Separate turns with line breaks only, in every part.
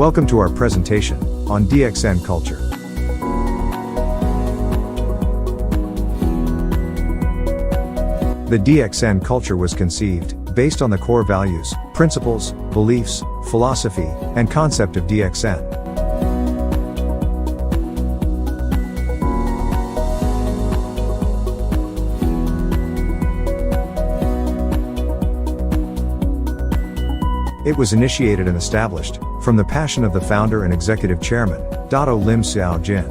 Welcome to our presentation on DXN culture. The DXN culture was conceived based on the core values, principles, beliefs, philosophy, and concept of DXN. It was initiated and established from the passion of the founder and executive chairman, Dato Lim Xiao Jin.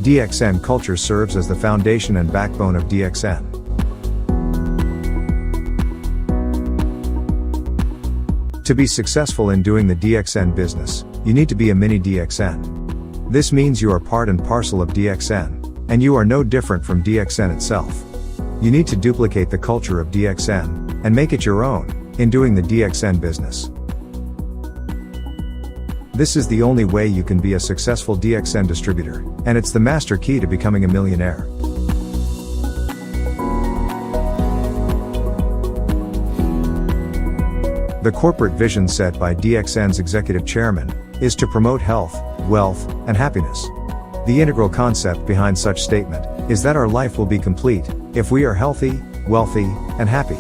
DXN culture serves as the foundation and backbone of DXN. To be successful in doing the DXN business, you need to be a mini DXN. This means you are part and parcel of DXN, and you are no different from DXN itself. You need to duplicate the culture of DXN, and make it your own, in doing the DXN business. This is the only way you can be a successful DXN distributor, and it's the master key to becoming a millionaire. The corporate vision set by DXN's executive chairman is to promote health, wealth, and happiness. The integral concept behind such statement is that our life will be complete if we are healthy, wealthy, and happy.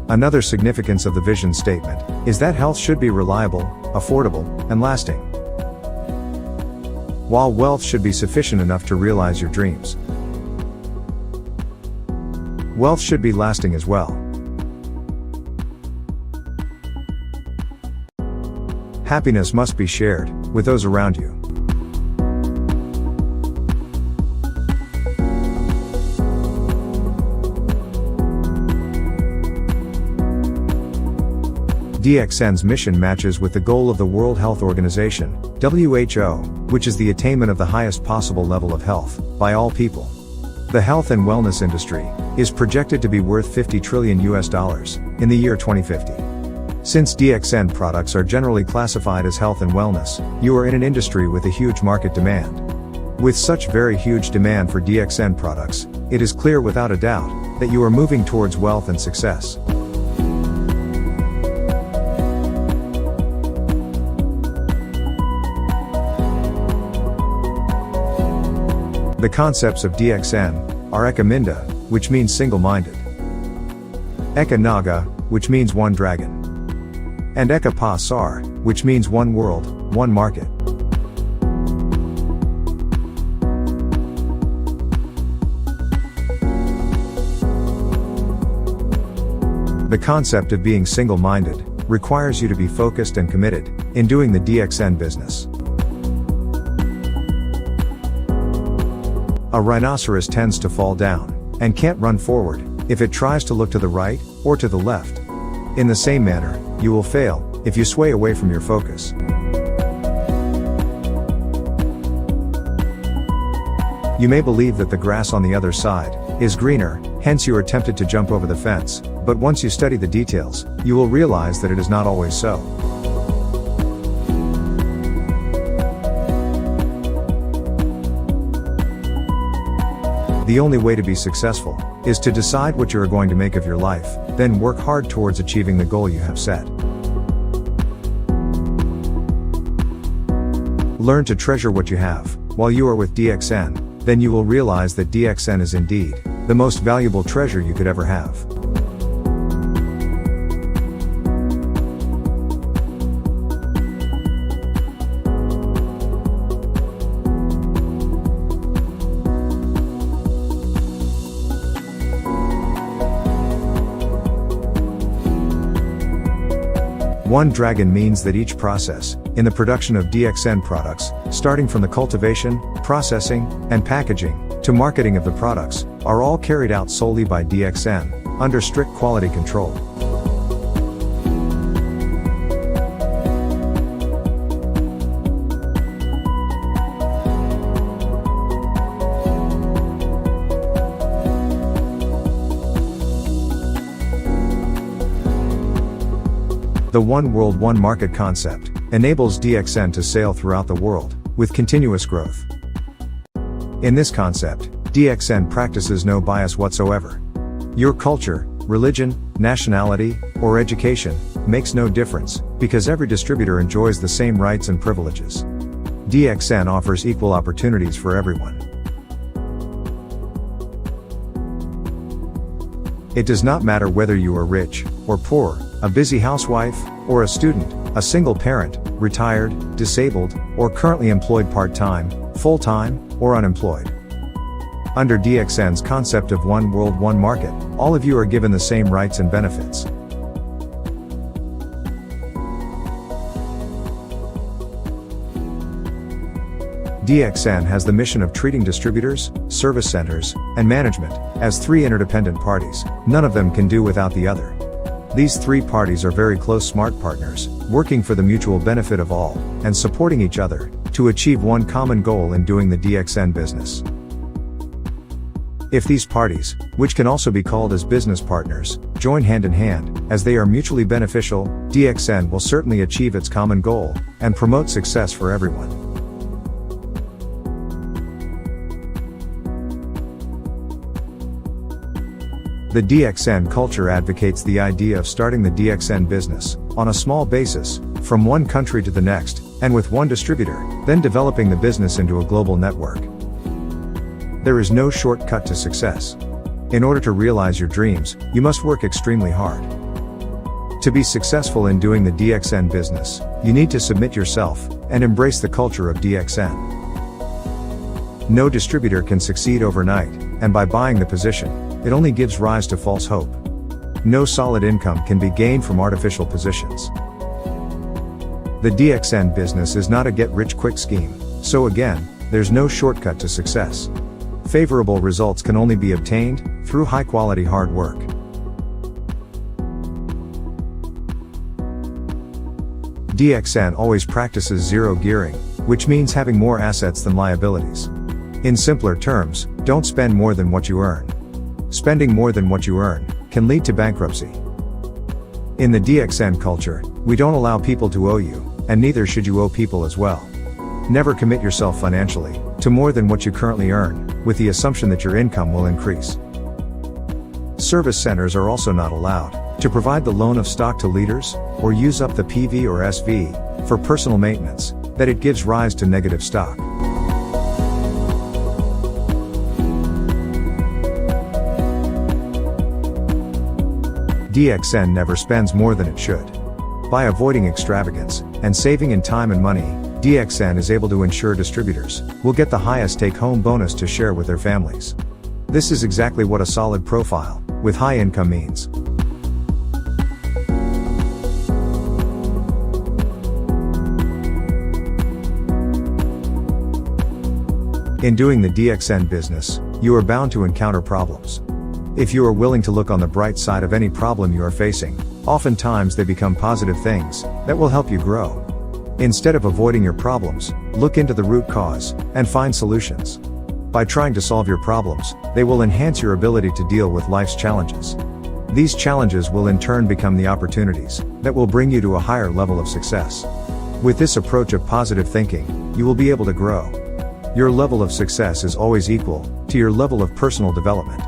Another significance of the vision statement is that health should be reliable, affordable, and lasting. While wealth should be sufficient enough to realize your dreams, wealth should be lasting as well. Happiness must be shared with those around you. DXN's mission matches with the goal of the World Health Organization, WHO, which is the attainment of the highest possible level of health by all people. The health and wellness industry is projected to be worth $50 trillion in the year 2050. Since DXN products are generally classified as health and wellness, you are in an industry with a huge market demand. With such very huge demand for DXN products, it is clear without a doubt that you are moving towards wealth and success. The concepts of DXN are Eka Minda, which means single-minded, Eka Naga, which means one dragon, and Eka Pasar, which means one world, one market. The concept of being single-minded requires you to be focused and committed in doing the DXN business. A rhinoceros tends to fall down and can't run forward if it tries to look to the right or to the left. In the same manner, you will fail if you sway away from your focus. You may believe that the grass on the other side is greener, hence you are tempted to jump over the fence, but once you study the details, you will realize that it is not always so. The only way to be successful is to decide what you are going to make of your life, then work hard towards achieving the goal you have set. Learn to treasure what you have while you are with DXN, then you will realize that DXN is indeed the most valuable treasure you could ever have. One dragon means that each process in the production of DXN products, starting from the cultivation, processing, and packaging, to marketing of the products, are all carried out solely by DXN, under strict quality control. The One World One Market concept enables DXN to sail throughout the world with continuous growth. In this concept, DXN practices no bias whatsoever. Your culture, religion, nationality, or education, makes no difference, because every distributor enjoys the same rights and privileges. DXN offers equal opportunities for everyone. It does not matter whether you are rich or poor, a busy housewife or a student, a single parent, retired, disabled, or currently employed part-time, full-time, or unemployed. Under DXN's concept of one world, one market, all of you are given the same rights and benefits. DXN has the mission of treating distributors, service centers, and management as three interdependent parties. None of them can do without the other. These three parties are very close smart partners, working for the mutual benefit of all, and supporting each other, to achieve one common goal in doing the DXN business. If these parties, which can also be called as business partners, join hand in hand, as they are mutually beneficial, DXN will certainly achieve its common goal, and promote success for everyone. The DXN culture advocates the idea of starting the DXN business, on a small basis, from one country to the next, and with one distributor, then developing the business into a global network. There is no shortcut to success. In order to realize your dreams, you must work extremely hard. To be successful in doing the DXN business, you need to submit yourself, and embrace the culture of DXN. No distributor can succeed overnight, and by buying the position, it only gives rise to false hope. No solid income can be gained from artificial positions. The DXN business is not a get-rich-quick scheme, so again, there's no shortcut to success. Favorable results can only be obtained through high-quality hard work. DXN always practices zero gearing, which means having more assets than liabilities. In simpler terms, don't spend more than what you earn. Spending more than what you earn can lead to bankruptcy. In the DXN culture, we don't allow people to owe you, and neither should you owe people as well. Never commit yourself financially to more than what you currently earn, with the assumption that your income will increase. Service centers are also not allowed to provide the loan of stock to leaders, or use up the PV or SV for personal maintenance, that it gives rise to negative stock. DXN never spends more than it should. By avoiding extravagance, and saving in time and money, DXN is able to ensure distributors will get the highest take-home bonus to share with their families. This is exactly what a solid profile, with high income means. In doing the DXN business, you are bound to encounter problems. If you are willing to look on the bright side of any problem you are facing, oftentimes they become positive things that will help you grow. Instead of avoiding your problems, look into the root cause and find solutions. By trying to solve your problems, they will enhance your ability to deal with life's challenges. These challenges will in turn become the opportunities that will bring you to a higher level of success. With this approach of positive thinking, you will be able to grow. Your level of success is always equal to your level of personal development.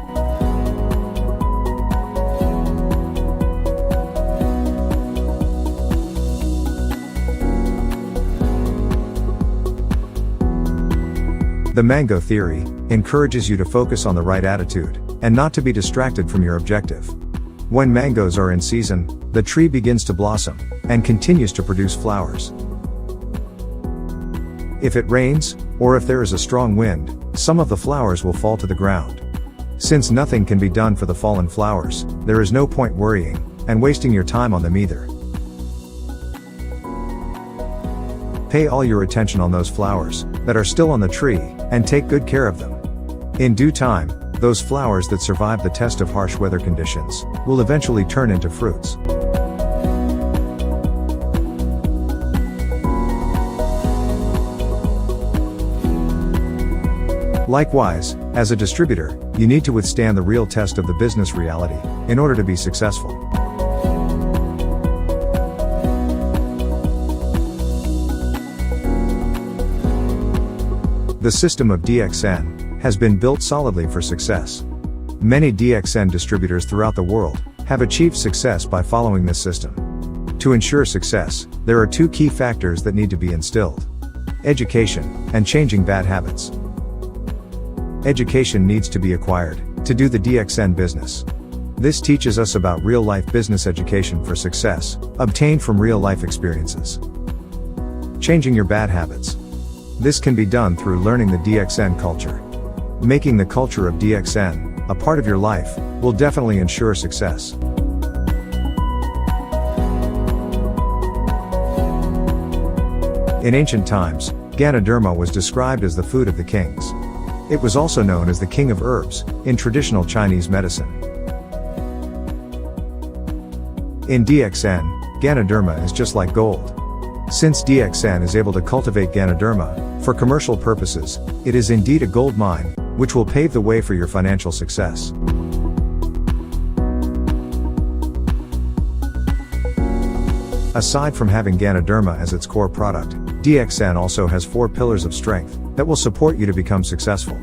The mango theory encourages you to focus on the right attitude, and not to be distracted from your objective. When mangoes are in season, the tree begins to blossom, and continues to produce flowers. If it rains, or if there is a strong wind, some of the flowers will fall to the ground. Since nothing can be done for the fallen flowers, there is no point worrying, and wasting your time on them either. Pay all your attention on those flowers that are still on the tree, and take good care of them. In due time, those flowers that survive the test of harsh weather conditions will eventually turn into fruits. Likewise, as a distributor, you need to withstand the real test of the business reality in order to be successful. The system of DXN has been built solidly for success. Many DXN distributors throughout the world have achieved success by following this system. To ensure success, there are two key factors that need to be instilled: education and changing bad habits. Education needs to be acquired to do the DXN business. This teaches us about real-life business education for success, obtained from real-life experiences. Changing your bad habits. This can be done through learning the DXN culture. Making the culture of DXN a part of your life will definitely ensure success. In ancient times, Ganoderma was described as the food of the kings. It was also known as the king of herbs in traditional Chinese medicine. In DXN, Ganoderma is just like gold. Since DXN is able to cultivate Ganoderma for commercial purposes, it is indeed a gold mine, which will pave the way for your financial success. Aside from having Ganoderma as its core product, DXN also has 4 pillars of strength that will support you to become successful.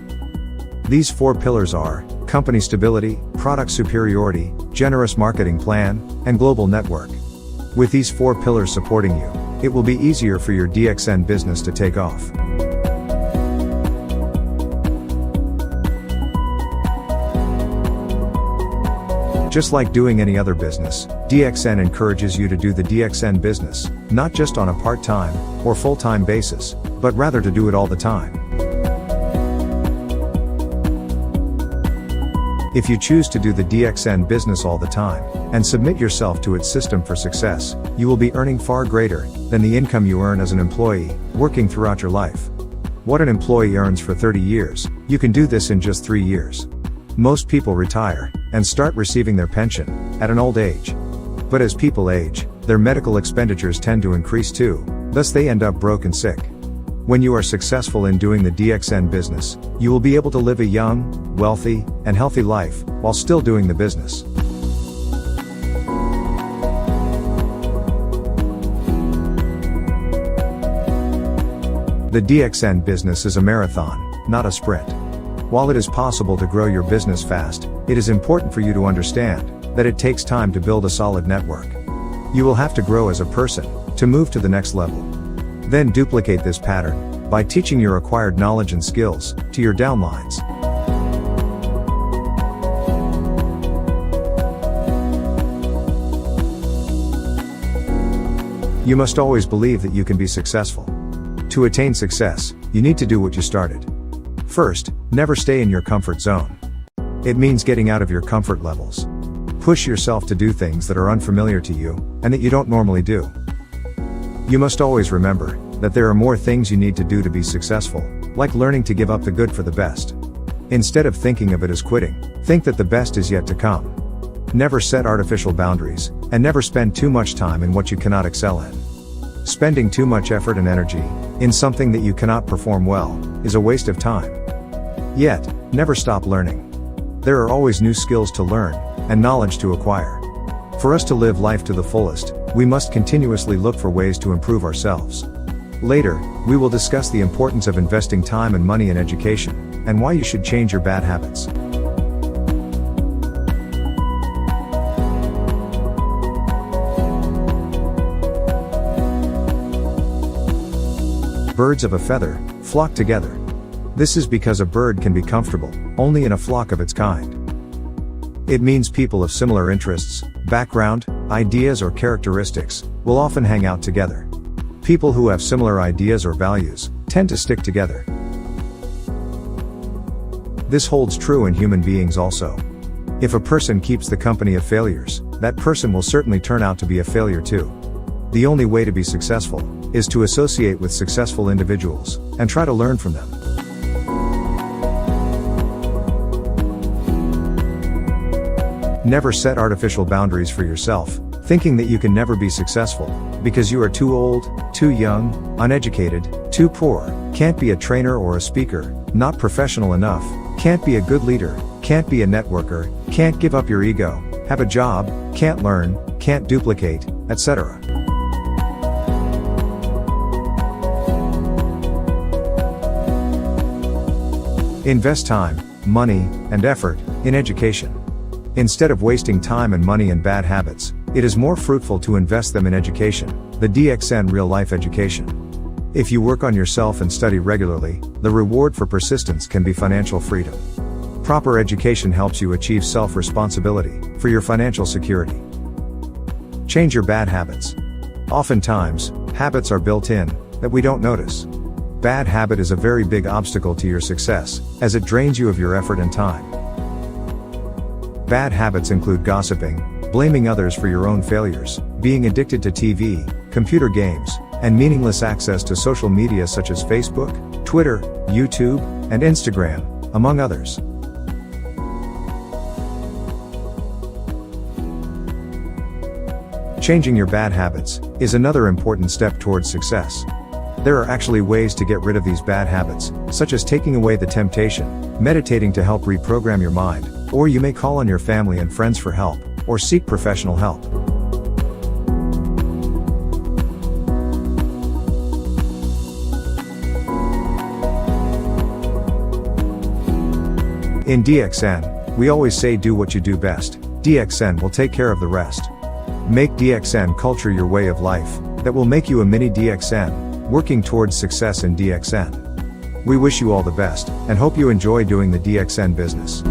These 4 pillars are company stability, product superiority, generous marketing plan, and global network. With these 4 pillars supporting you, it will be easier for your DXN business to take off. Just like doing any other business, DXN encourages you to do the DXN business, not just on a part-time or full-time basis, but rather to do it all the time. If you choose to do the DXN business all the time, and submit yourself to its system for success, you will be earning far greater than the income you earn as an employee, working throughout your life. What an employee earns for 30 years, you can do this in just 3 years. Most people retire and start receiving their pension at an old age. But as people age, their medical expenditures tend to increase too, thus they end up broke and sick. When you are successful in doing the DXN business, you will be able to live a young, wealthy, and healthy life while still doing the business. The DXN business is a marathon, not a sprint. While it is possible to grow your business fast, it is important for you to understand that it takes time to build a solid network. You will have to grow as a person to move to the next level. Then duplicate this pattern by teaching your acquired knowledge and skills to your downlines. You must always believe that you can be successful. To attain success, you need to do what you started. First, never stay in your comfort zone. It means getting out of your comfort levels. Push yourself to do things that are unfamiliar to you, and that you don't normally do. You must always remember that there are more things you need to do to be successful, like learning to give up the good for the best. Instead of thinking of it as quitting, think that the best is yet to come. Never set artificial boundaries, and never spend too much time in what you cannot excel in. Spending too much effort and energy in something that you cannot perform well is a waste of time. Yet, never stop learning. There are always new skills to learn and knowledge to acquire. For us to live life to the fullest, we must continuously look for ways to improve ourselves. Later, we will discuss the importance of investing time and money in education, and why you should change your bad habits. Birds of a feather flock together. This is because a bird can be comfortable only in a flock of its kind. It means people of similar interests, background, ideas or characteristics will often hang out together. People who have similar ideas or values tend to stick together. This holds true in human beings also. If a person keeps the company of failures, that person will certainly turn out to be a failure too. The only way to be successful is to associate with successful individuals and try to learn from them. Never set artificial boundaries for yourself, thinking that you can never be successful, because you are too old, too young, uneducated, too poor, can't be a trainer or a speaker, not professional enough, can't be a good leader, can't be a networker, can't give up your ego, have a job, can't learn, can't duplicate, etc. Invest time, money, and effort in education. Instead of wasting time and money in bad habits, it is more fruitful to invest them in education, the DXN real-life education. If you work on yourself and study regularly, the reward for persistence can be financial freedom. Proper education helps you achieve self-responsibility for your financial security. Change your bad habits. Oftentimes, habits are built in that we don't notice. Bad habit is a very big obstacle to your success, as it drains you of your effort and time. Bad habits include gossiping, blaming others for your own failures, being addicted to TV, computer games, and meaningless access to social media such as Facebook, Twitter, YouTube, and Instagram, among others. Changing your bad habits is another important step towards success. There are actually ways to get rid of these bad habits, such as taking away the temptation, meditating to help reprogram your mind, or you may call on your family and friends for help, or seek professional help. In DXN, we always say do what you do best. DXN will take care of the rest. Make DXN culture your way of life, that will make you a mini DXN, working towards success in DXN. We wish you all the best, and hope you enjoy doing the DXN business.